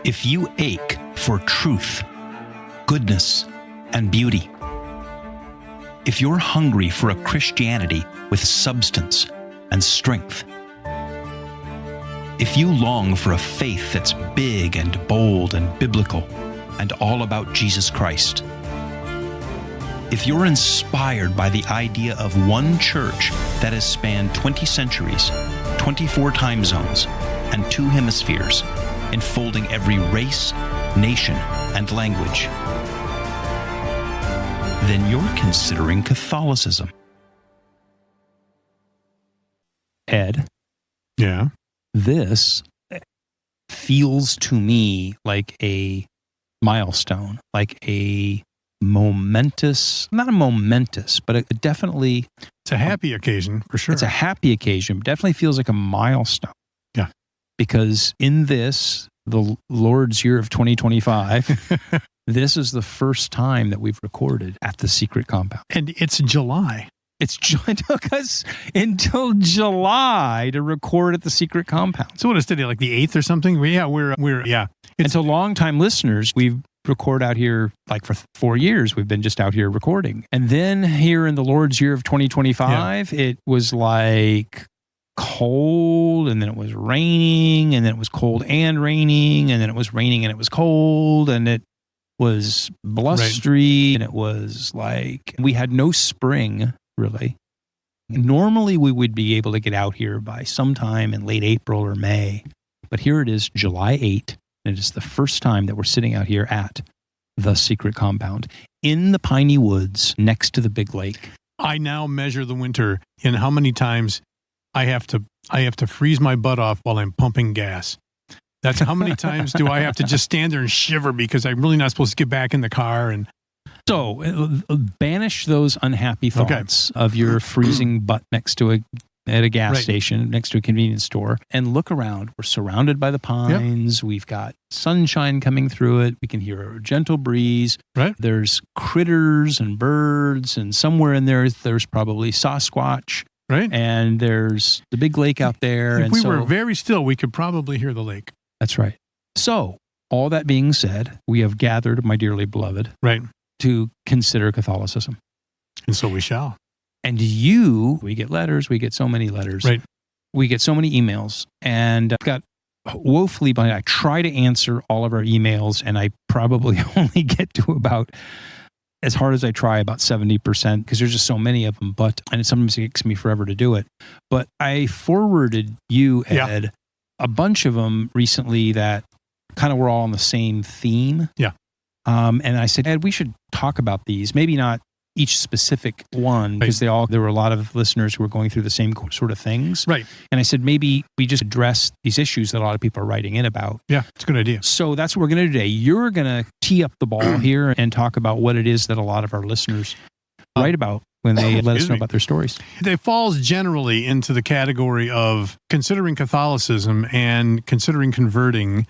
If you ache for truth, goodness, and beauty, if you're hungry for a Christianity with substance and strength, if you long for a faith that's big and bold and biblical and all about Jesus Christ, if you're inspired by the idea of one church that has spanned 20 centuries, 24 time zones, and 2 hemispheres, enfolding every race, nation, and language, then you're considering Catholicism. Ed? Yeah? This feels to me like a milestone, like a momentous, not a momentous, but definitely... It's a happy occasion, for sure. It's a happy occasion. Definitely feels like a milestone. Yeah. Because in this, the Lord's year of 2025, this is the first time that we've recorded at the secret compound. And it's July. It took us until July to record at the secret compound. So what is today, like the 8th or something? We're And to longtime listeners, we've record out here like for 4 years. We've been just out here recording. And then here in the Lord's year of 2025, It was like cold, and then it was raining, and then it was cold and raining, and then it was raining and it was cold, and it was blustery, and it was like we had no spring, really. Normally we would be able to get out here by sometime in late April or May, but here it is July 8th, and it is the first time that we're sitting out here at the secret compound in the piney woods next to the big lake. I now measure the winter in how many times I have to freeze my butt off while I'm pumping gas. That's how many times do I have to just stand there and shiver because I'm really not supposed to get back in the car. And so banish those unhappy thoughts of your freezing butt next to at a gas station, next to a convenience store, and look around. We're surrounded by the pines. We've got sunshine coming through it. We can hear a gentle breeze. Right. There's critters and birds, and somewhere in there's probably Sasquatch. Right. And there's the big lake out there. If we were very still, we could probably hear the lake. That's right. So, all that being said, we have gathered, my dearly beloved, to consider Catholicism. And so we shall. And we get letters, we get so many letters. Right. We get so many emails, and I've got woefully behind. I try to answer all of our emails, and I probably only get to about, as hard as I try, about 70%, because there's just so many of them, and sometimes it takes me forever to do it. But I forwarded you, Ed, a bunch of them recently that kind of were all on the same theme. Yeah. And I said, Ed, we should talk about these. Maybe not each specific one, because there were a lot of listeners who were going through the same sort of things. Right. And I said, maybe we just address these issues that a lot of people are writing in about. Yeah, it's a good idea. So that's what we're going to do today. You're going to tee up the ball here and talk about what it is that a lot of our listeners write about when they let us know about their stories. It falls generally into the category of considering Catholicism and considering converting,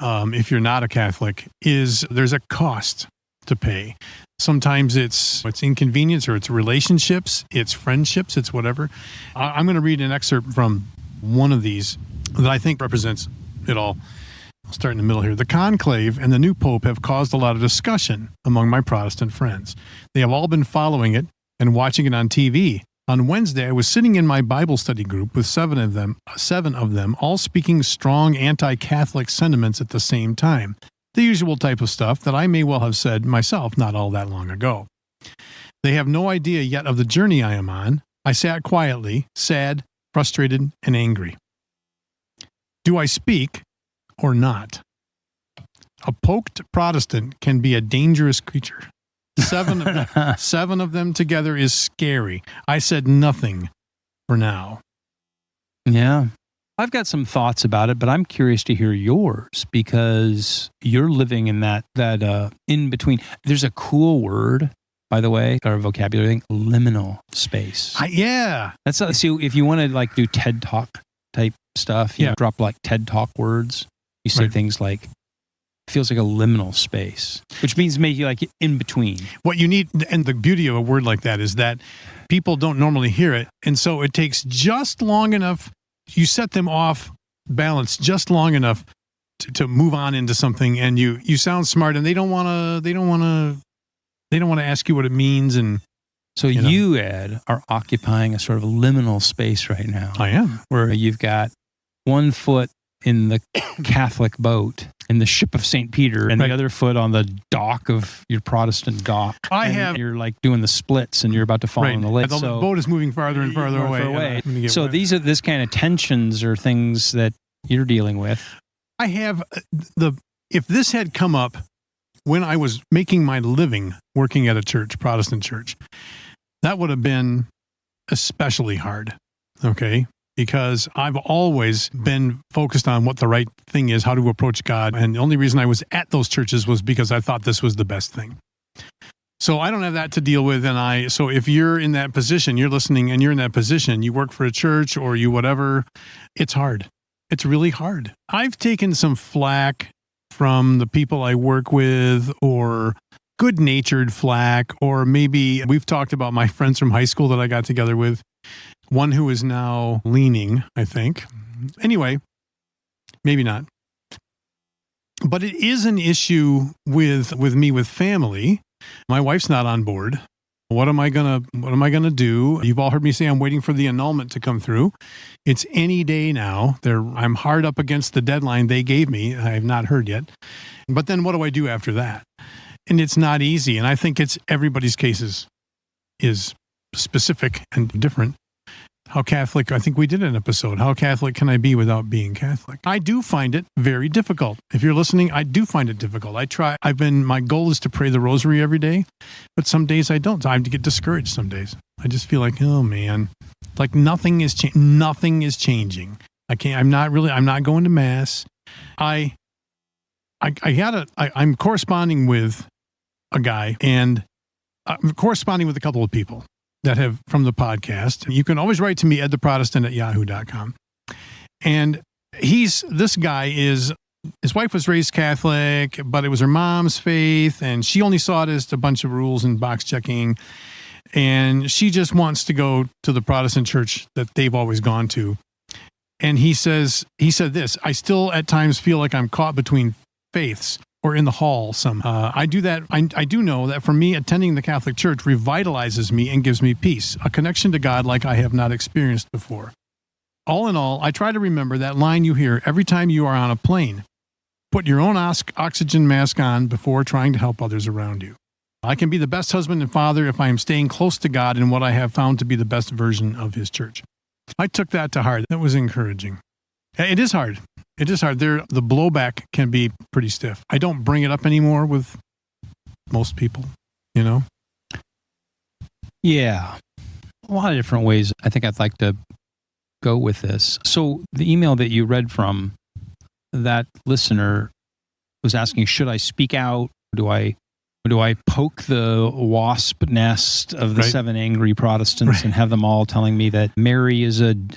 if you're not a Catholic, there's a cost to pay. Sometimes it's inconvenience, or it's relationships, it's friendships, it's whatever. I'm going to read an excerpt from one of these that I think represents it all. I'll start in the middle here. The conclave and the new pope have caused a lot of discussion among my Protestant friends. They have all been following it and watching it on TV. On Wednesday, I was sitting in my Bible study group with seven of them, all speaking strong anti-Catholic sentiments at the same time. The usual type of stuff that I may well have said myself not all that long ago. They have no idea yet of the journey I am on. I sat quietly, sad, frustrated, and angry. Do I speak or not? A poked Protestant can be a dangerous creature. Seven of them together is scary. I said nothing for now. Yeah. I've got some thoughts about it, but I'm curious to hear yours, because you're living in that in between. There's a cool word, by the way, or vocabulary thing, liminal space. That's so if you want to like do TED Talk type stuff, you drop like TED Talk words. You say things like, feels like a liminal space, which means make you like in between. What you need, and the beauty of a word like that is that people don't normally hear it, and so it takes just long enough. You set them off balance just long enough to move on into something, and you sound smart, and they don't want to ask you what it means. And so you, Ed, are occupying a sort of liminal space right now. I am, where you've got one foot in the Catholic boat in the ship of St. Peter, and the other foot on the dock of your Protestant dock. You're like doing the splits, and you're about to fall in the lake. The boat is moving farther and farther away. So this kind of tensions are things that you're dealing with. I have if this had come up when I was making my living working at a church, Protestant church, that would have been especially hard. Okay. Because I've always been focused on what the right thing is, how to approach God. And the only reason I was at those churches was because I thought this was the best thing. So I don't have that to deal with. So if you're in that position, you're listening and you're in that position, you work for a church or you whatever, it's hard. It's really hard. I've taken some flack from the people I work with, or good-natured flack, or maybe we've talked about my friends from high school that I got together with. One who is now leaning, I think. Anyway, maybe not. But it is an issue with me with family. My wife's not on board. What am I gonna do? You've all heard me say I'm waiting for the annulment to come through. It's any day now. I'm hard up against the deadline they gave me. I have not heard yet. But then what do I do after that? And it's not easy. And I think everybody's case is specific and different. How Catholic, I think we did an episode, how Catholic can I be without being Catholic? I do find it very difficult. If you're listening, I do find it difficult. My goal is to pray the rosary every day, but some days I don't. I get discouraged some days. I just feel like, oh man, like nothing is changing. I'm not going to mass. I'm corresponding with a guy, and I'm corresponding with a couple of people that have from the podcast. You can always write to me, edtheprotestant@yahoo.com. And this guy his wife was raised Catholic, but it was her mom's faith, and she only saw it as a bunch of rules and box checking. And she just wants to go to the Protestant church that they've always gone to. And he said this, I still at times feel like I'm caught between faiths, or in the hall somehow. I do know that for me, attending the Catholic Church revitalizes me and gives me peace, a connection to God like I have not experienced before. All in all, I try to remember that line you hear every time you are on a plane. Put your own oxygen mask on before trying to help others around you. I can be the best husband and father if I am staying close to God in what I have found to be the best version of His church. I took that to heart. That was encouraging. It is hard. It is hard. The blowback can be pretty stiff. I don't bring it up anymore with most people, Yeah. A lot of different ways I think I'd like to go with this. So the email that you read from, that listener was asking, should I speak out? Do I poke the wasp nest of the 7 angry Protestants and have them all telling me that Mary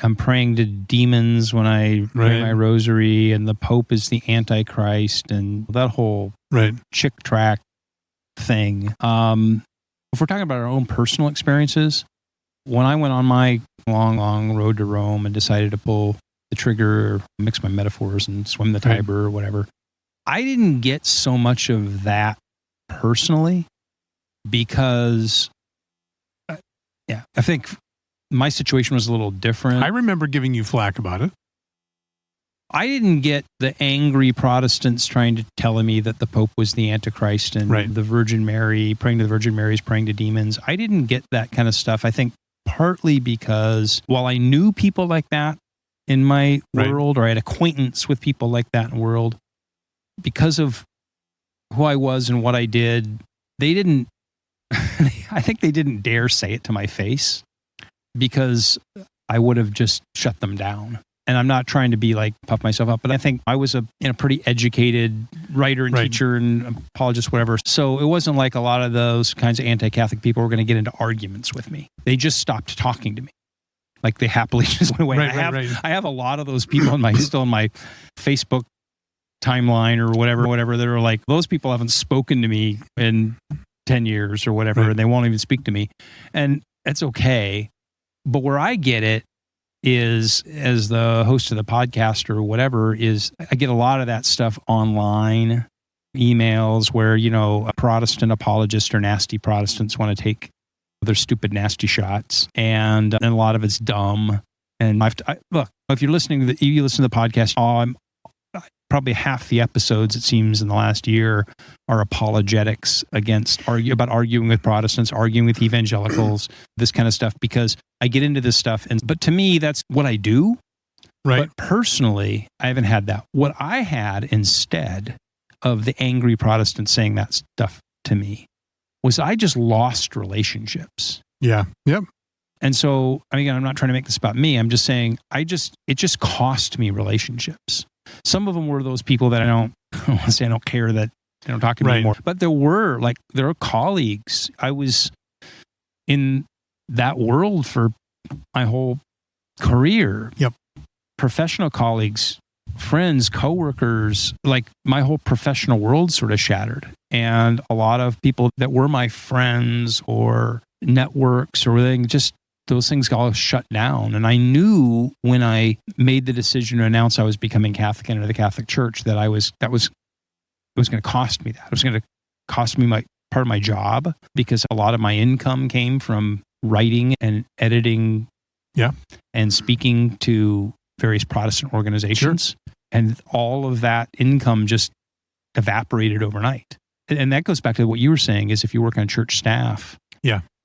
I'm praying to demons when I pray my rosary, and the Pope is the Antichrist, and that whole chick track thing. If we're talking about our own personal experiences, when I went on my long, long road to Rome and decided to pull the trigger, or mix my metaphors and swim the Tiber or whatever, I didn't get so much of that personally, because I think my situation was a little different. I remember giving you flack about it. I didn't get the angry Protestants trying to tell me that the Pope was the Antichrist and the Virgin Mary, praying to the Virgin Mary is praying to demons. I didn't get that kind of stuff. I think partly because while I knew people like that in my world, or I had acquaintance with people like that in the world, because of who I was and what I did, they didn't, I think they didn't dare say it to my face, because I would have just shut them down. And I'm not trying to be like puff myself up, but I think I was a pretty educated writer and teacher and apologist, whatever. So it wasn't like a lot of those kinds of anti-Catholic people were going to get into arguments with me. They just stopped talking to me. Like they happily just went away. I have a lot of those people still in my Facebook timeline or whatever that are like, those people haven't spoken to me in 10 years or whatever, and they won't even speak to me. And it's okay. But where I get it is, as the host of the podcast or whatever, is I get a lot of that stuff online, emails where, a Protestant apologist or nasty Protestants want to take their stupid, nasty shots. And a lot of it's dumb. And look, if you're listening to you listen to the podcast, probably half the episodes, it seems, in the last year are apologetics about arguing with Protestants, arguing with evangelicals, this kind of stuff, because I get into this stuff. But to me, that's what I do. Right. But personally, I haven't had that. What I had instead of the angry Protestants saying that stuff to me was I just lost relationships. Yeah. Yep. And so, I'm not trying to make this about me. I'm just saying, it just cost me relationships. Some of them were those people that I don't care that they don't talk to me anymore. But there are colleagues. I was in that world for my whole career. Yep. Professional colleagues, friends, coworkers, like my whole professional world sort of shattered. And a lot of people that were my friends or networks or anything, just those things all shut down. And I knew when I made the decision to announce I was becoming Catholic and into the Catholic Church that it was going to cost me that. It was going to cost me part of my job, because a lot of my income came from writing and editing and speaking to various Protestant organizations. Sure. And all of that income just evaporated overnight. And that goes back to what you were saying, is if you work on church staff,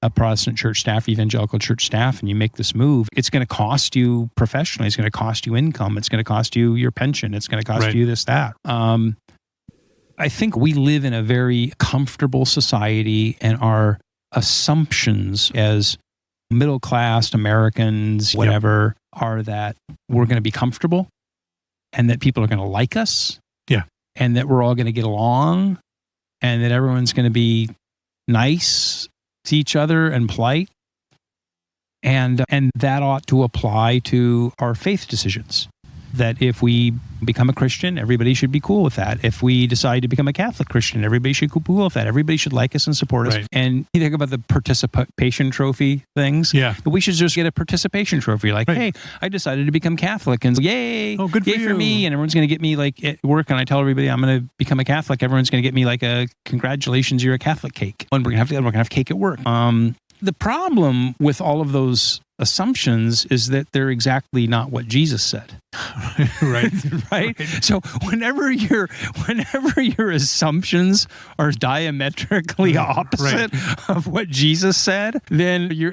a Protestant church staff, evangelical church staff, and you make this move, it's going to cost you professionally. It's going to cost you income. It's going to cost you your pension. It's going to cost you this, that. I think we live in a very comfortable society, and our assumptions as middle-class Americans, whatever, are that we're going to be comfortable and that people are going to like us. Yeah. And that we're all going to get along and that everyone's going to be nice to each other and polite. And that ought to apply to our faith decisions. That if we become a Christian, everybody should be cool with that. If we decide to become a Catholic Christian, everybody should be cool with that. Everybody should like us and support us. And you think about the participation trophy things. Yeah. But we should just get a participation trophy. Like, hey, I decided to become Catholic, and yay, good for yay for me. And everyone's going to get me, like, at work, and I tell everybody I'm going to become a Catholic. Everyone's going to get me like a congratulations, you're a Catholic cake. And we're going to have cake at work. The problem with all of those assumptions is that they're exactly not what Jesus said. Right. So whenever your assumptions are diametrically opposite of what Jesus said, then you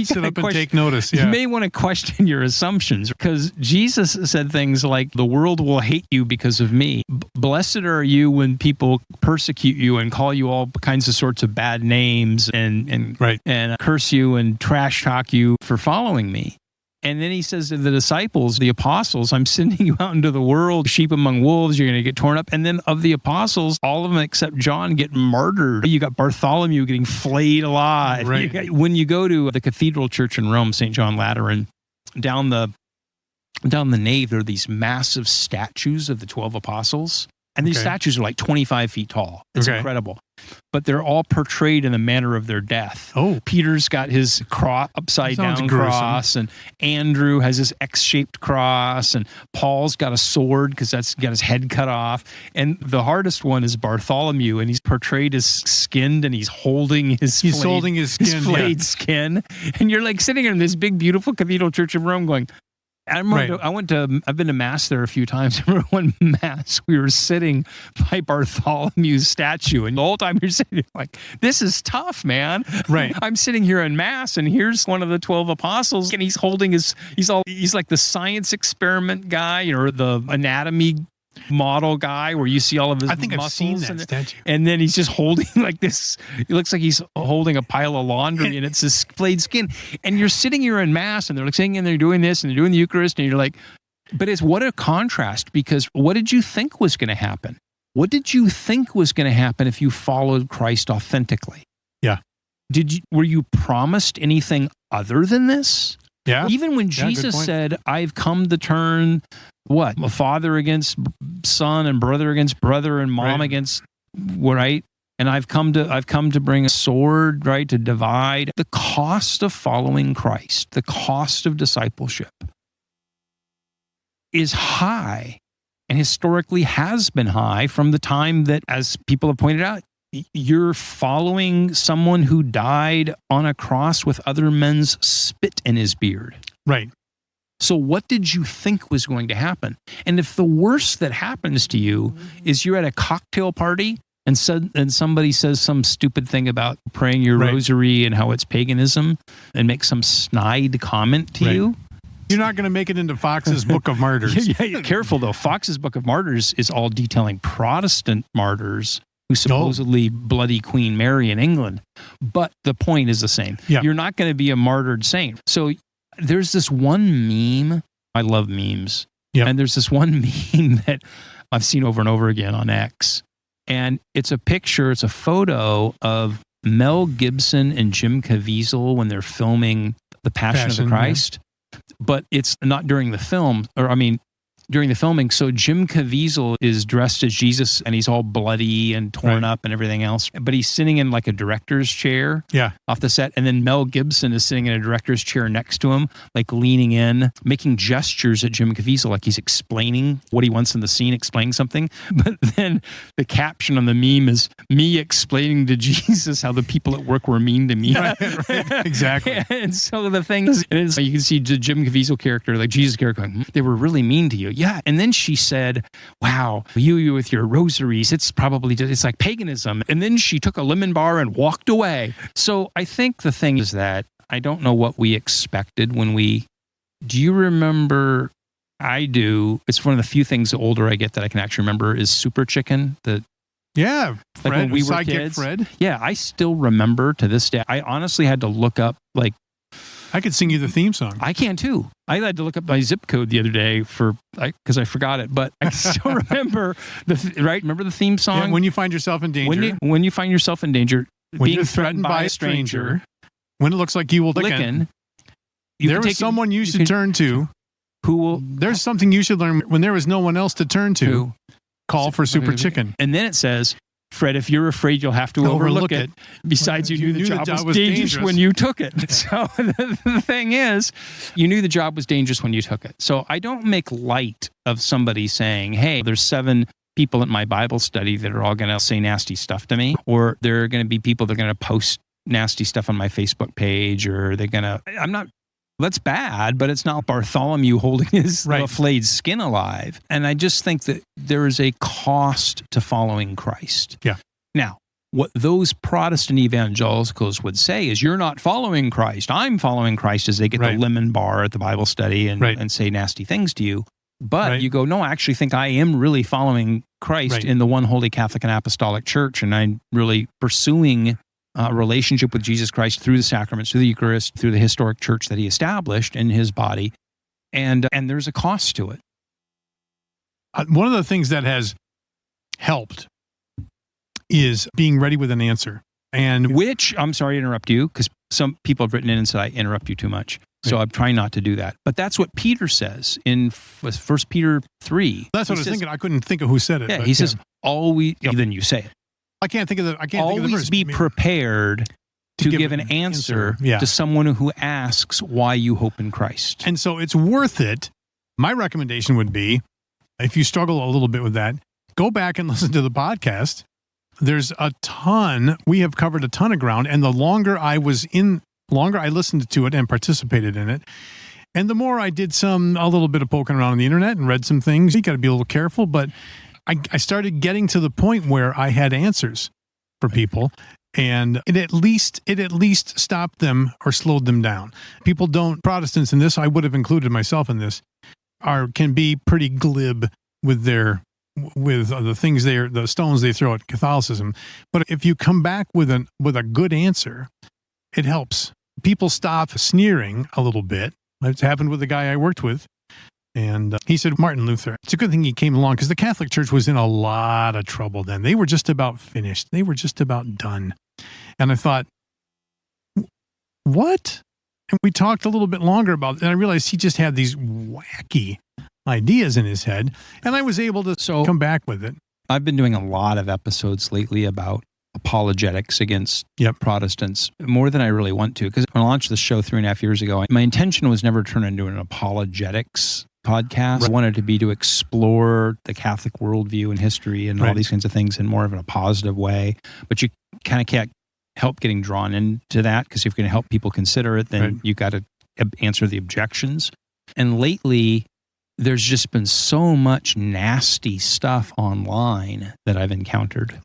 sit up and take notice. You may want to question your assumptions, because Jesus said things like, the world will hate you because of me. Blessed are you when people persecute you and call you all kinds of sorts of bad names and curse you and trash talk you for following me. And then he says to the disciples, the apostles, I'm sending you out into the world, sheep among wolves, you're going to get torn up. And then of the apostles, all of them except John get martyred. You got Bartholomew getting flayed alive. When you go to the cathedral church in Rome, St. John Lateran, down the nave, there are these massive statues of the 12 apostles. And these statues are like 25 feet tall. It's incredible. But they're all portrayed in the manner of their death. Oh, Peter's got his upside down cross, and Andrew has his X-shaped cross, and Paul's got a sword because that's got his head cut off. And the hardest one is Bartholomew, and he's portrayed as skinned, and he's holding his flayed skin. And you're like sitting in this big, beautiful cathedral church of Rome going, I've been to Mass there a few times. I remember one Mass, we were sitting by Bartholomew's statue, and the whole time you're sitting like, this is tough, man. Right. I'm sitting here in Mass, and here's one of the 12 apostles, and he's holding he's like the science experiment guy, or the anatomy model guy, where you see all of his muscles. I've seen that statue. And then he's just holding like this. It looks like he's holding a pile of laundry, and it's his flayed skin. And you're sitting here in Mass, and they're like singing, and they're doing this, and they're doing the Eucharist, and you're like, but what a contrast, because what did you think was going to happen? What did you think was going to happen if you followed Christ authentically? Yeah. Were you promised anything other than this? Yeah. Even when Jesus said, I've come to turn what? A father against son, and brother against brother, and mom against, right? And I've come to bring a sword, right, to divide. The cost of following Christ, the cost of discipleship is high and historically has been high from the time that, as people have pointed out, you're following someone who died on a cross with other men's spit in his beard. Right. So what did you think was going to happen? And if the worst that happens to you is you're at a cocktail party and somebody says some stupid thing about praying your rosary and how it's paganism and makes some snide comment to you, you're not going to make it into Fox's Book of Martyrs. Careful though. Fox's Book of Martyrs is all detailing Protestant martyrs who supposedly bloody Queen Mary in England. But the point is the same. Yeah. You're not going to be a martyred saint. So there's this one meme. I love memes. Yep. And there's this one meme that I've seen over and over again on X. And it's a photo of Mel Gibson and Jim Caviezel when they're filming The Passion of the Christ. Yeah. But it's not during the film, during the filming. So Jim Caviezel is dressed as Jesus and he's all bloody and torn up and everything else. But he's sitting in like a director's chair off the set. And then Mel Gibson is sitting in a director's chair next to him, like leaning in, making gestures at Jim Caviezel, like he's explaining what he wants in the scene, explaining something. But then the caption on the meme is me explaining to Jesus how the people at work were mean to me. Right, exactly. And so the thing is, you can see the Jim Caviezel character, like Jesus' character, going, they were really mean to you. Yeah. And then she said, wow, you with your rosaries, it's like paganism. And then she took a lemon bar and walked away. So I think the thing is that I don't know what we expected do you remember? I do. It's one of the few things the older I get that I can actually remember is Super Chicken. Fred, like when we were kids. Fred. Yeah, I still remember to this day. I honestly had to look up I could sing you the theme song. I can too. I had to look up my zip code the other day because I forgot it, but I still remember Remember the theme song? Yeah, when you find yourself in danger. When you find yourself in danger, when being you're threatened by a stranger, when it looks like you will licken. There is someone you should turn to. There's something you should learn when there is no one else to turn to. Call for Super Chicken. And then it says, Fred, if you're afraid, you'll have to overlook it. Besides, you knew the job was dangerous when you took it. So the thing is, you knew the job was dangerous when you took it. So I don't make light of somebody saying, hey, there's 7 people at my Bible study that are all going to say nasty stuff to me, or there are going to be people that are going to post nasty stuff on my Facebook page, or that's bad, but it's not Bartholomew holding his flayed skin alive. And I just think that there is a cost to following Christ. Yeah. Now, what those Protestant evangelicals would say is, you're not following Christ. I'm following Christ, as they get the lemon bar at the Bible study and say nasty things to you. But you go, no, I actually think I am really following Christ in the one holy Catholic and Apostolic Church, and I'm really pursuing a relationship with Jesus Christ through the sacraments, through the Eucharist, through the historic church that he established in his body. And there's a cost to it. One of the things that has helped is being ready with an answer. And which, I'm sorry to interrupt you, because some people have written in and said I interrupt you too much. So I'm trying not to do that. But that's what Peter says in 1 Peter 3. That's what I was thinking. I couldn't think of who said it. Yeah, he says, always, then you say it. I can't think of the verse. Always be prepared to give an answer to someone who asks why you hope in Christ. And so it's worth it. My recommendation would be, if you struggle a little bit with that, go back and listen to the podcast. There's a ton. We have covered a ton of ground. And the longer I listened to it and participated in it, and the more I did a little bit of poking around on the internet and read some things. You got to be a little careful, but I started getting to the point where I had answers for people, and it at least stopped them or slowed them down. Protestants in this, I would have included myself in this, can be pretty glib with the stones they throw at Catholicism. But if you come back with a good answer, it helps. People stop sneering a little bit. It's happened with the guy I worked with. And he said, Martin Luther, it's a good thing he came along, because the Catholic Church was in a lot of trouble then. They were just about finished. They were just about done. And I thought, what? And we talked a little bit longer about it, and I realized he just had these wacky ideas in his head, and I was able to come back with it. I've been doing a lot of episodes lately about apologetics against Protestants, more than I really want to, because when I launched the show 3.5 years ago, my intention was never to turn into an apologetics podcast. Right. I wanted it to be to explore the Catholic worldview and history and all these kinds of things in more of a positive way. But you kind of can't help getting drawn into that, because if you're going to help people consider it, then you got to answer the objections. And lately, there's just been so much nasty stuff online that I've encountered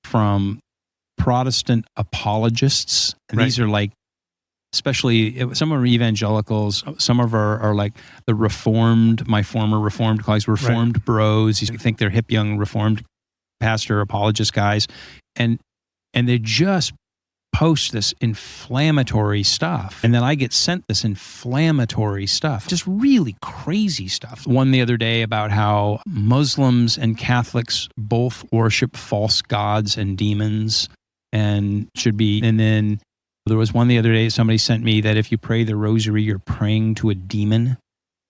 from Protestant apologists. And these are like, especially some are evangelicals, some of are like the Reformed, my former Reformed colleagues, Reformed bros. You think they're hip, young Reformed pastor apologist guys. And they just post this inflammatory stuff. And then I get sent this inflammatory stuff, just really crazy stuff. One the other day about how Muslims and Catholics both worship false gods and demons and should be. And then there was one the other day, somebody sent me that if you pray the rosary, you're praying to a demon.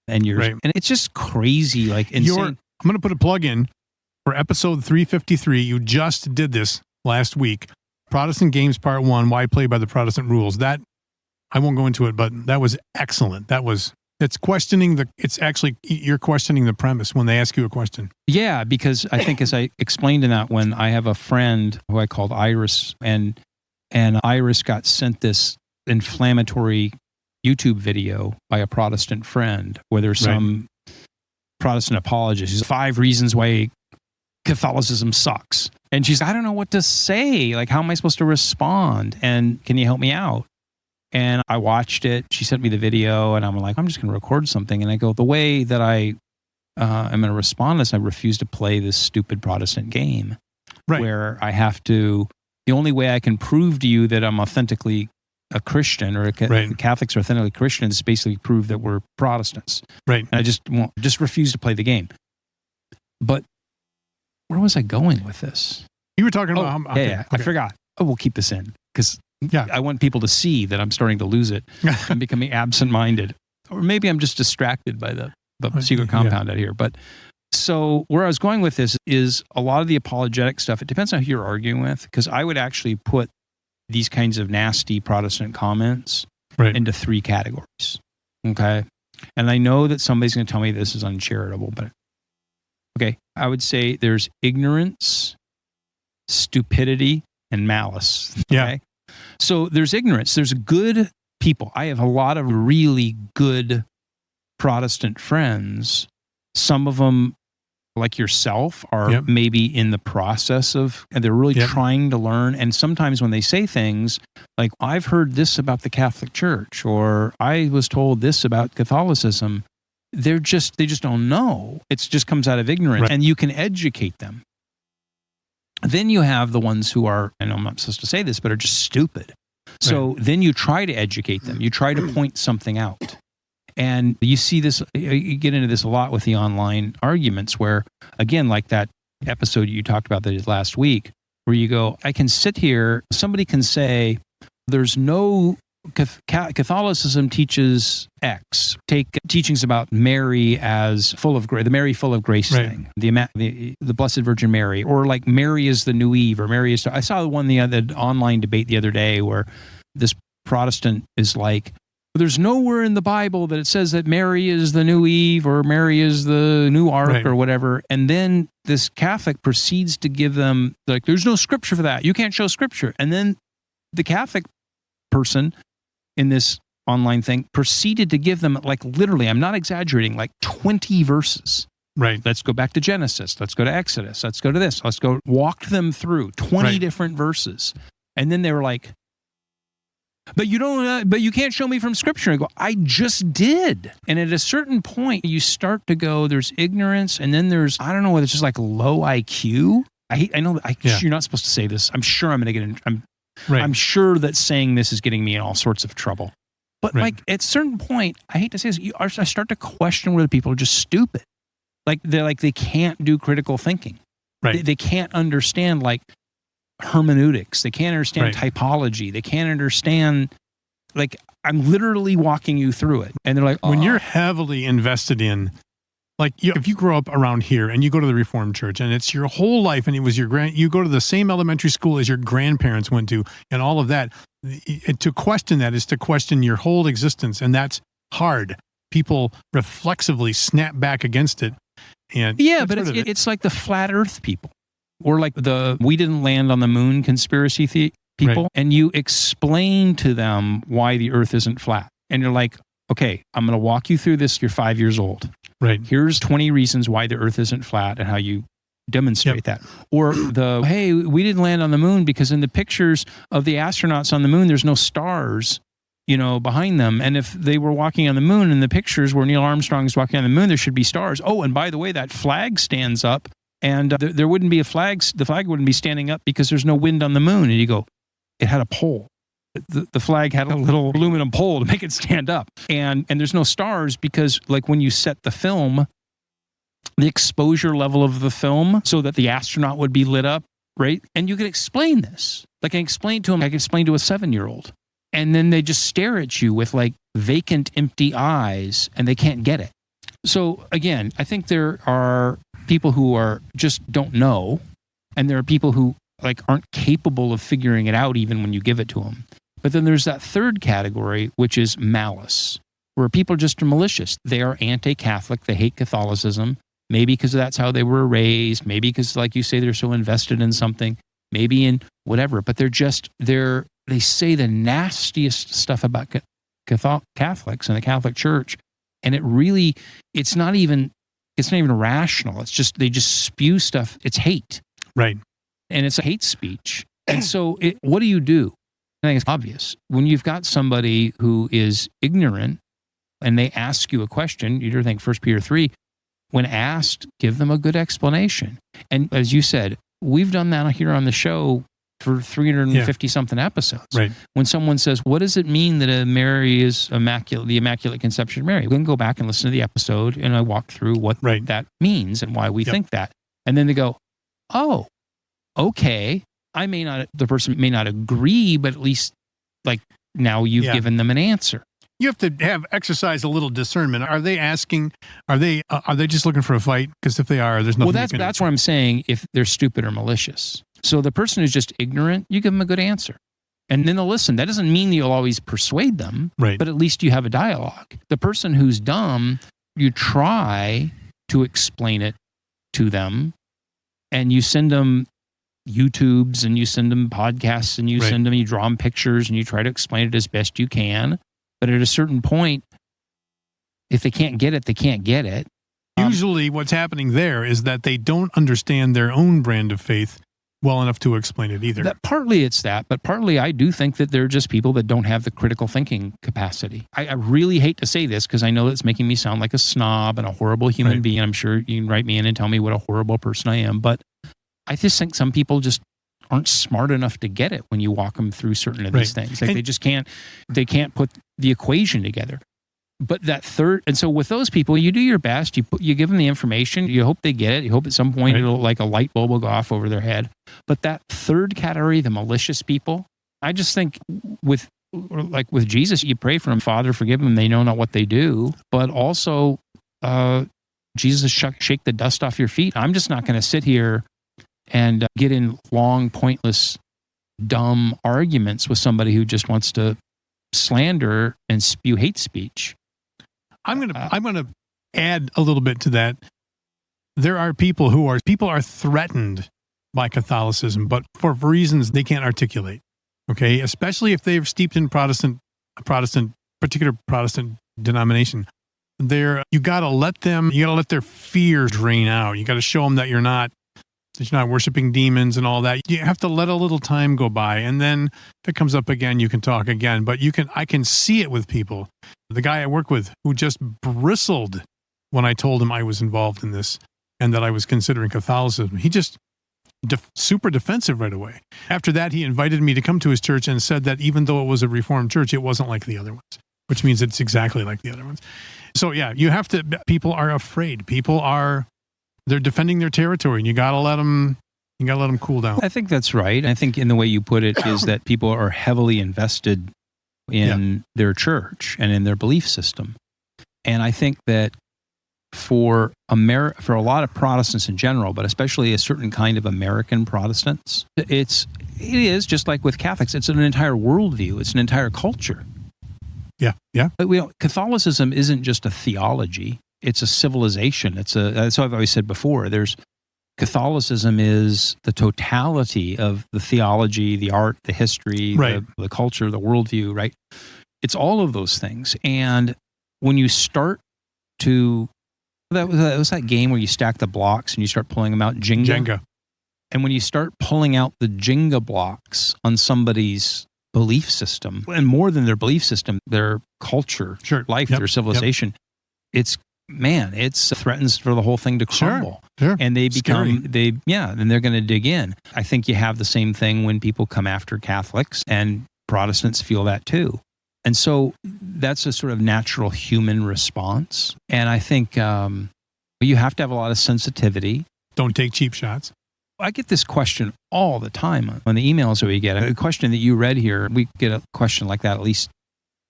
And and it's just crazy, like insane. I'm going to put a plug in for episode 353. You just did this last week. Protestant Games Part 1, Why Play by the Protestant Rules. That, I won't go into it, but that was excellent. You're questioning the premise when they ask you a question. Yeah, because I think as I explained in that one, I have a friend who I called Iris, and Iris got sent this inflammatory YouTube video by a Protestant friend where there's some Protestant apologist. 5 reasons why Catholicism sucks. And she's, I don't know what to say. Like, how am I supposed to respond? And can you help me out? And I watched it. She sent me the video, and I'm like, I'm just going to record something. And I go, the way that I am going to respond to this, I refuse to play this stupid Protestant game where I have to, the only way I can prove to you that I'm authentically a Christian or Catholics are authentically Christians is basically prove that we're Protestants. And I just refuse to play the game. But where was I going with this? You were talking about... Okay. I forgot. We'll keep this in because I want people to see that I'm starting to lose it. I'm becoming absent-minded. Or maybe I'm just distracted by the secret compound out here. But so where I was going with this is a lot of the apologetic stuff, it depends on who you're arguing with, because I would actually put these kinds of nasty Protestant comments into 3 categories. Okay? And I know that somebody's going to tell me this is uncharitable, but okay, I would say there's ignorance, stupidity, and malice. Okay? So there's ignorance. There's good people. I have a lot of really good Protestant friends. Some of them, like yourself, are maybe in the process of, and they're really trying to learn. And sometimes when they say things like, I've heard this about the Catholic Church, or I was told this about Catholicism, they just don't know. It just comes out of ignorance, and you can educate them. Then you have the ones who are, and I'm not supposed to say this, but are just stupid. So then you try to educate them. You try to point something out. And you see this, you get into this a lot with the online arguments where, again, like that episode you talked about that is last week, where you go, I can sit here, somebody can say, there's no... Catholicism teaches X. Take teachings about Mary as full of grace, the Mary full of grace thing, the Blessed Virgin Mary, or like Mary is the new Eve, or Mary is. I saw the other online debate the other day where this Protestant is like, there's nowhere in the Bible that it says that Mary is the new Eve or Mary is the new Ark or whatever. And then this Catholic proceeds to give them like, there's no scripture for that. You can't show scripture. And then the Catholic person in this online thing proceeded to give them, like, literally, I'm not exaggerating, like 20 verses. Let's go back to Genesis. Let's go to Exodus. Let's go to this. Let's go. Walked them through 20 different verses. And then they were like, but you can't show me from scripture. And I go, I just did. And at a certain point, you start to go, there's ignorance. And then there's, I don't know whether it's just like low IQ. I know you're not supposed to say this. I'm sure I'm going to get in. I'm sure that saying this is getting me in all sorts of trouble. But like at a certain point, I hate to say this, I start to question whether people are just stupid. Like they can't do critical thinking. They can't understand like hermeneutics. They can't understand typology. They can't understand, like, I'm literally walking you through it. And they're like, when you're heavily invested in, like, if you grow up around here and you go to the Reformed Church and it's your whole life and it was you go to the same elementary school as your grandparents went to and all of that, to question that is to question your whole existence, and that's hard. people reflexively snap back against it. And yeah, but it's like the flat Earth people, or like the we didn't land on the moon conspiracy people, Right. and you explain to them why the Earth isn't flat, and you're like, okay, I'm going to walk you through this. You're 5 years old. Right. Here's 20 reasons why the Earth isn't flat and how you demonstrate that. Or hey, we didn't land on the moon because in the pictures of the astronauts on the moon, there's no stars, behind them. And if they were walking on the moon in the pictures where Neil Armstrong is walking on the moon, there should be stars. Oh, and by the way, that flag stands up and there wouldn't be a flag. The flag wouldn't be standing up because there's no wind on the moon. And you go, it had a pole. The flag had a little aluminum pole to make it stand up. And there's no stars because like when you set the film, the exposure level of the film so that the astronaut would be lit up, right? And you could explain this. Like I explained to him, I could explain to a 7-year-old. And then they just stare at you with like vacant, empty eyes and they can't get it. So again, I think there are people who are just don't know. And there are people who like aren't capable of figuring it out even when you give it to them. But then there's that third category, which is malice, where people just are malicious. They are anti-Catholic. They hate Catholicism. Maybe because that's how they were raised. Maybe because, like you say, they're so invested in something. Maybe in whatever. But they say the nastiest stuff about Catholics and the Catholic Church. And it's not even rational. It's just, they just spew stuff. It's hate. Right. And it's a hate speech. And so what do? I think it's obvious. When you've got somebody who is ignorant and they ask you a question, you think 1 Peter 3, when asked, give them a good explanation. And as you said, we've done that here on the show for 350 something episodes. Right. When someone says, what does it mean that Mary is immaculate, the Immaculate Conception of Mary? We can go back and listen to the episode and I walk through what that means and why we think that. And then they go, oh, okay. The person may not agree, but at least like now you've given them an answer. You have to exercise a little discernment. Are they just looking for a fight? Because if they are, there's nothing. Well, that's what I'm saying. If they're stupid or malicious, so the person who's just ignorant, you give them a good answer, and then they'll listen. That doesn't mean you'll always persuade them, right? But at least you have a dialogue. The person who's dumb, you try to explain it to them, and you send them YouTubes, and you send them podcasts, and you send them, you draw them pictures, and you try to explain it as best you can. But at a certain point, if they can't get it, they can't get it. Usually what's happening there is that they don't understand their own brand of faith well enough to explain it either. Partly it's that, but partly I do think that they're just people that don't have the critical thinking capacity. I really hate to say this because I know it's making me sound like a snob and a horrible human being. I'm sure you can write me in and tell me what a horrible person I am. But I just think some people just aren't smart enough to get it when you walk them through certain of these things. Like they can't put the equation together. But that third, and so with those people, you do your best. You give them the information. You hope they get it. You hope at some point it'll like a light bulb will go off over their head. But that third category, the malicious people, I just think with Jesus, you pray for them, Father, forgive them. They know not what they do. But also, Jesus, shake the dust off your feet. I'm just not going to sit here and get in long, pointless, dumb arguments with somebody who just wants to slander and spew hate speech. I'm gonna add a little bit to that. There are people are threatened by Catholicism, but for reasons they can't articulate. Okay, especially if they're steeped in particular Protestant denomination. You gotta let their fears drain out. You gotta show them that you're not worshiping demons and all that. You have to let a little time go by. And then if it comes up again, you can talk again. But I can see it with people. The guy I work with who just bristled when I told him I was involved in this and that I was considering Catholicism. He just super defensive right away. After that, he invited me to come to his church and said that even though it was a Reformed church, it wasn't like the other ones, which means it's exactly like the other ones. So yeah, people are afraid. They're defending their territory, and you gotta let them cool down. I think that's right. I think in the way you put it is that people are heavily invested in their church and in their belief system. And I think that for a lot of Protestants in general, but especially a certain kind of American Protestants, it is just like with Catholics. It's an entire worldview. It's an entire culture. Yeah. Yeah. But Catholicism isn't just a theology; it's a civilization. That's what I've always said before. Catholicism is the totality of the theology, the art, the history, Right. the culture, the worldview. Right? It's all of those things. And when you start to that was that game where you stack the blocks and you start pulling them out, Jenga. And when you start pulling out the Jenga blocks on somebody's belief system, and more than their belief system, their culture, life, their civilization, it threatens for the whole thing to crumble. Sure. And they become, Scary. then they're going to dig in. I think you have the same thing when people come after Catholics, and Protestants feel that too. And so that's a sort of natural human response. And I think you have to have a lot of sensitivity. Don't take cheap shots. I get this question all the time on the emails that we get. A question that you read here, we get a question like that at least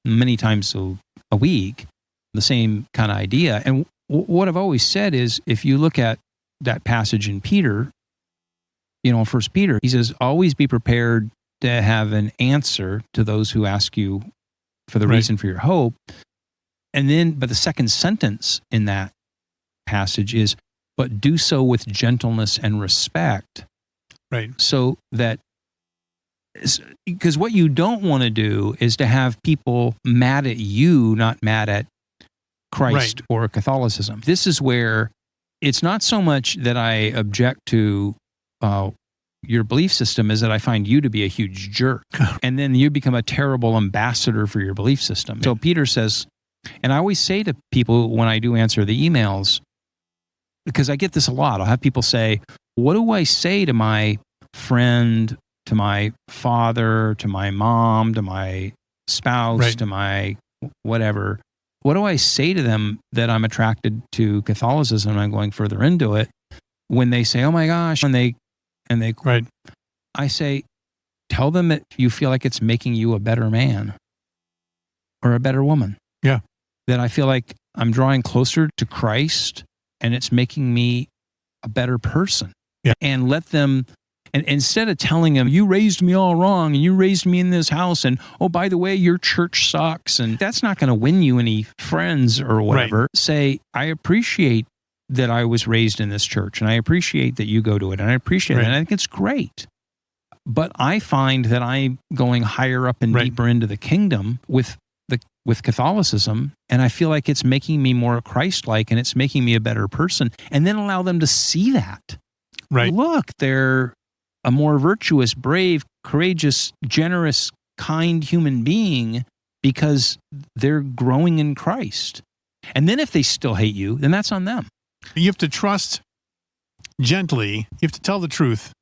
many times a week, the same kind of idea. And what I've always said is, if you look at that passage in Peter, in 1 Peter, he says, always be prepared to have an answer to those who ask you for the reason for your hope. And then, but the second sentence in that passage is, but do so with gentleness and respect. Right. So that, because what you don't want to do is to have people mad at you, not mad at Christ or Catholicism. This is where it's not so much that I object to your belief system, is that I find you to be a huge jerk. And then you become a terrible ambassador for your belief system. So Peter says, and I always say to people when I do answer the emails, because I get this a lot, I'll have people say, what do I say to my friend, to my father, to my mom, to my spouse, to my whatever? What do I say to them that I'm attracted to Catholicism and I'm going further into it, when they say, oh my gosh, and they I say, tell them that you feel like it's making you a better man or a better woman. Yeah. That I feel like I'm drawing closer to Christ and it's making me a better person. Yeah. And let them, and instead of telling them, you raised me all wrong and you raised me in this house, and oh, by the way, your church sucks, and that's not going to win you any friends or whatever. Say, I appreciate that I was raised in this church, and I appreciate that you go to it, and I appreciate it, and I think it's great. But I find that I'm going higher up and deeper into the kingdom with Catholicism, and I feel like it's making me more Christ-like, and it's making me a better person. And then allow them to see that. Right. Look, they're a more virtuous, brave, courageous, generous, kind human being because they're growing in Christ. And then if they still hate you, then that's on them. You have to trust gently. You have to tell the truth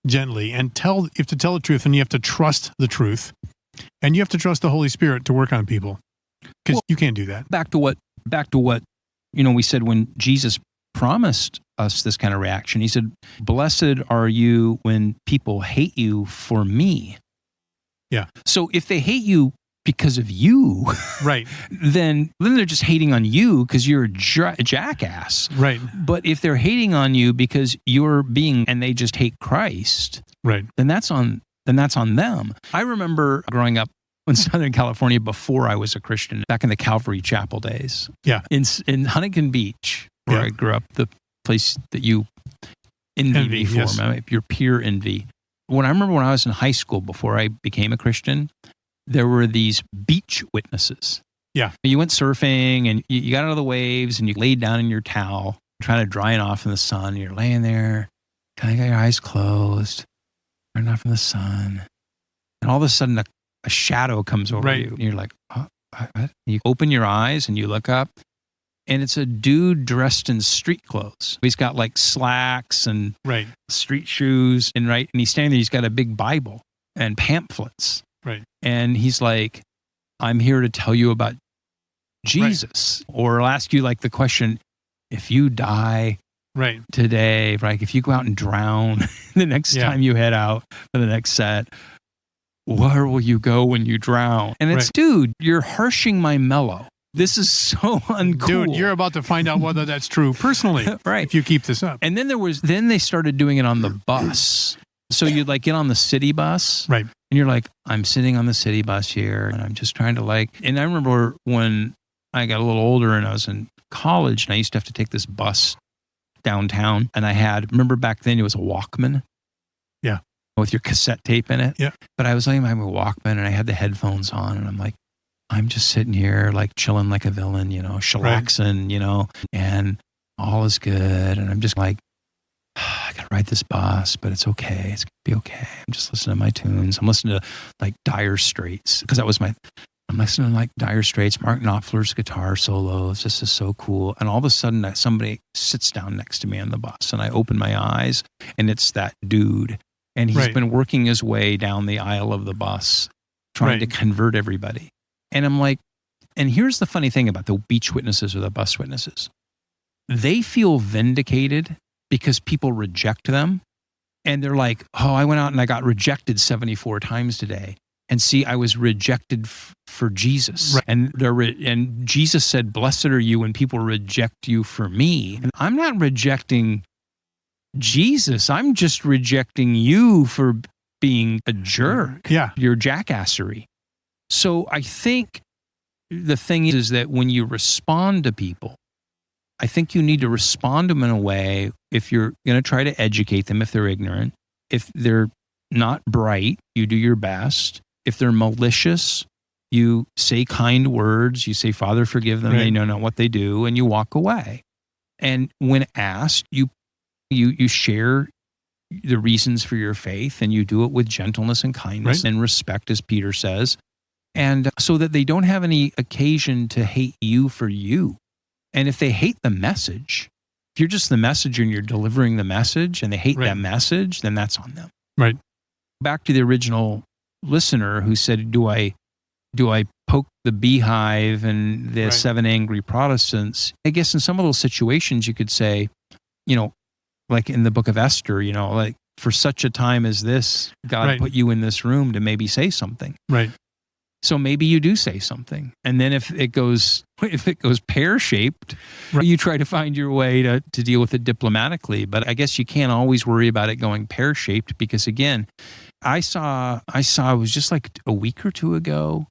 gently, and you have to tell the truth, and you have to trust the truth, and you have to trust the Holy Spirit to work on people, because you can't do that. Back to what we said when Jesus promised us this kind of reaction. He said, "Blessed are you when people hate you for me." Yeah. So if they hate you because of you, then they're just hating on you because you're a jackass. Right. But if they're hating on you because and they just hate Christ, then that's on them. I remember growing up in Southern California before I was a Christian, back in the Calvary Chapel days. Yeah. In Huntington Beach, where I grew up, the place that you envy me for, your pure envy. I remember when I was in high school before I became a Christian, there were these beach witnesses. Yeah. You went surfing and you got out of the waves and you laid down in your towel, trying to dry it off in the sun. And you're laying there, kind of got your eyes closed, drying off in the sun. And all of a sudden a shadow comes over you. And you're like, oh, what? You open your eyes and you look up, and it's a dude dressed in street clothes. He's got like slacks and street shoes, and he's standing there. He's got a big Bible and pamphlets. Right. And he's like, I'm here to tell you about Jesus. Or I'll ask you like the question, if you die today, if you go out and drown the next time you head out for the next set, where will you go when you drown? And it's, dude, you're harshing my mellow. This is so uncool. Dude, you're about to find out whether that's true personally if you keep this up. And then they started doing it on the bus. So you'd like get on the city bus, And you're like, I'm sitting on the city bus here and I'm just trying to and I remember when I got a little older and I was in college and I used to have to take this bus downtown and remember back then it was a Walkman. Yeah. With your cassette tape in it. Yeah. But I was like, my Walkman and I had the headphones on and I'm like, I'm just sitting here like chilling like a villain, chillaxing, and all is good. And I'm just like, I got to ride this bus, but it's okay. It's going to be okay. I'm just listening to my tunes. I'm listening to like Dire Straits because I'm listening to like Dire Straits, Mark Knopfler's guitar solos. This is so cool. And all of a sudden somebody sits down next to me on the bus and I open my eyes and it's that dude. And he's been working his way down the aisle of the bus trying to convert everybody. And I'm like, and here's the funny thing about the beach witnesses or the bus witnesses. They feel vindicated because people reject them. And they're like, oh, I went out and I got rejected 74 times today. And see, I was rejected for Jesus. Right. And Jesus said, blessed are you when people reject you for me. And I'm not rejecting Jesus. I'm just rejecting you for being a jerk. Yeah. Your jackassery. So I think the thing is that when you respond to people, I think you need to respond to them in a way, if you're going to try to educate them, if they're ignorant, if they're not bright, you do your best. If they're malicious, you say kind words, you say, Father, forgive them. They know not what they do, and you walk away. And when asked, you share the reasons for your faith, and you do it with gentleness and kindness and respect, as Peter says, and so that they don't have any occasion to hate you for you. And if they hate the message, if you're just the messenger and you're delivering the message and they hate that message, then that's on them. Right. Back to the original listener who said, do I poke the beehive and the 7 angry Protestants? I guess in some of those situations you could say, like in the book of Esther, like for such a time as this, God put you in this room to maybe say something. Right. So maybe you do say something. And then if it goes pear-shaped, you try to find your way to deal with it diplomatically. But I guess you can't always worry about it going pear-shaped because, again, I saw it was just like a week or two ago,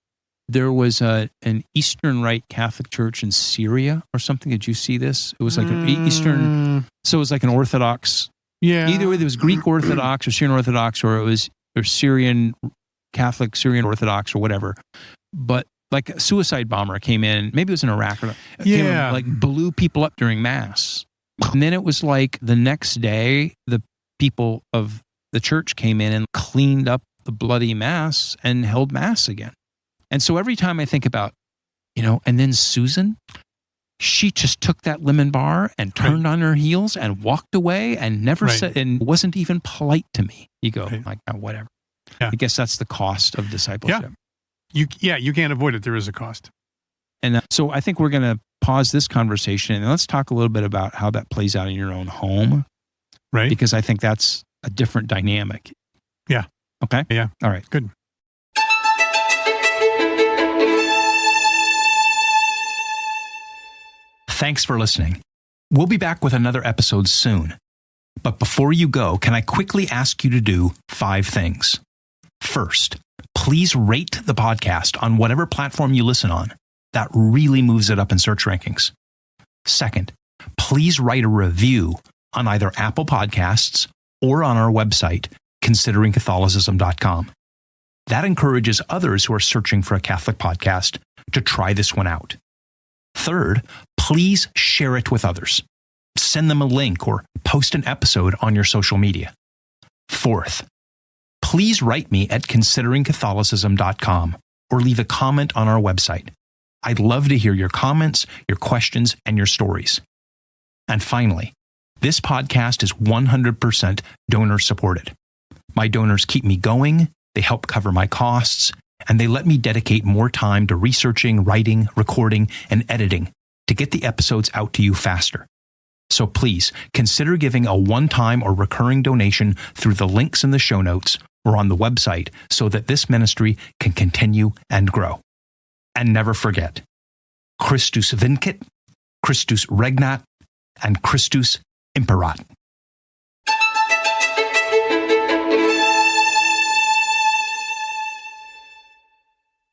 there was an Eastern Rite Catholic church in Syria or something. Did you see this? It was like an Eastern, so it was like an Orthodox. Yeah. Either way, it was Greek Orthodox or Syrian Orthodox, or it was Syrian Catholic, Syrian Orthodox, or whatever. But like a suicide bomber came in, maybe it was in Iraq, came in, like blew people up during Mass. And then it was like the next day, the people of the church came in and cleaned up the bloody Mass and held Mass again. And so every time I think about, and then Susan, she just took that lemon bar and turned on her heels and walked away and never said, and wasn't even polite to me. You go, like, oh, whatever. Yeah. I guess that's the cost of discipleship. Yeah. You can't avoid it. There is a cost. And so I think we're going to pause this conversation and let's talk a little bit about how that plays out in your own home. Right. Because I think that's a different dynamic. Yeah. Okay? Yeah. All right. Good. Thanks for listening. We'll be back with another episode soon. But before you go, can I quickly ask you to do 5 things? First, please rate the podcast on whatever platform you listen on. That really moves it up in search rankings. Second, please write a review on either Apple Podcasts or on our website, consideringcatholicism.com. That encourages others who are searching for a Catholic podcast to try this one out. Third, please share it with others. Send them a link or post an episode on your social media. Fourth, please write me at consideringcatholicism.com or leave a comment on our website. I'd love to hear your comments, your questions, and your stories. And finally, this podcast is 100% donor supported. My donors keep me going, they help cover my costs, and they let me dedicate more time to researching, writing, recording, and editing to get the episodes out to you faster. So please consider giving a one-time or recurring donation through the links in the show notes or on the website so that this ministry can continue and grow. And never forget, Christus vincit, Christus regnat, and Christus imperat.